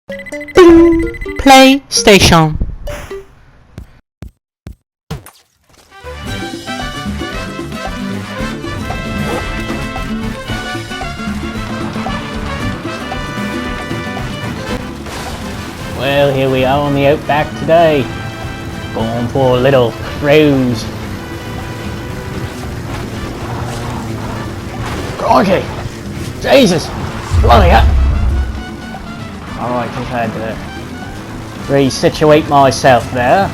Bing! PlayStation. Well, here we are on the outback today. Going for a little cruise. Crikey! Jesus! Bloody hell! Alright, just had to resituate myself there.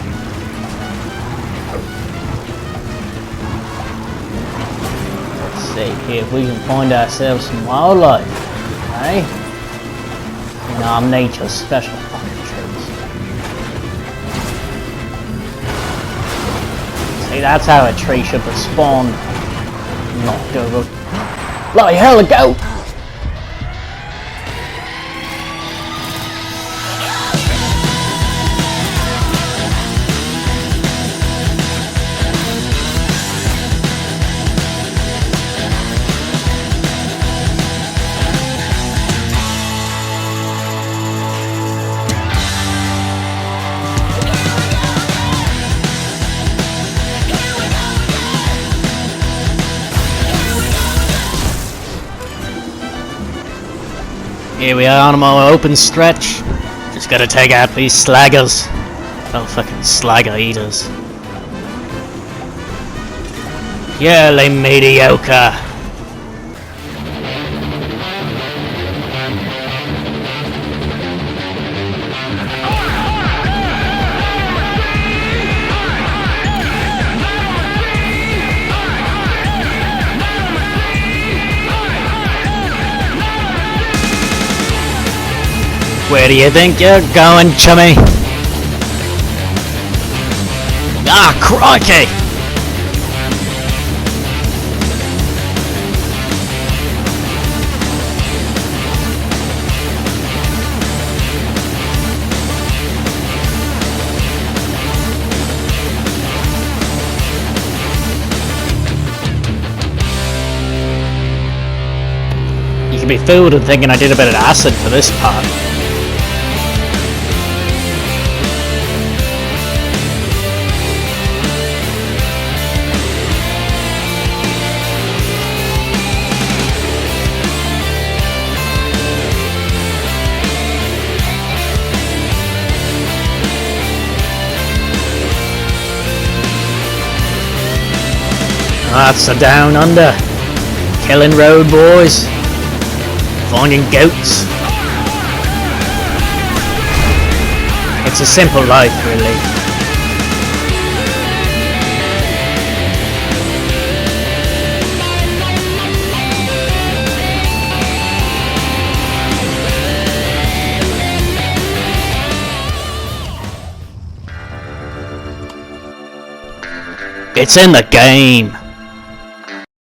Let's see here if we can find ourselves some wildlife. Okay? In our nature's special fucking trees. See, that's how a tree should respond. Knocked over. Bloody hell, a goat! Here we are on my open stretch. Just gotta take out these slaggers. Oh, fucking slagger eaters. Purely mediocre. Where do you think you're going, chummy? Ah, crikey! You can be fooled in thinking I did a bit of acid for this part. That's a down under. Killing road boys. Finding goats. It's a simple life, really. It's in the game.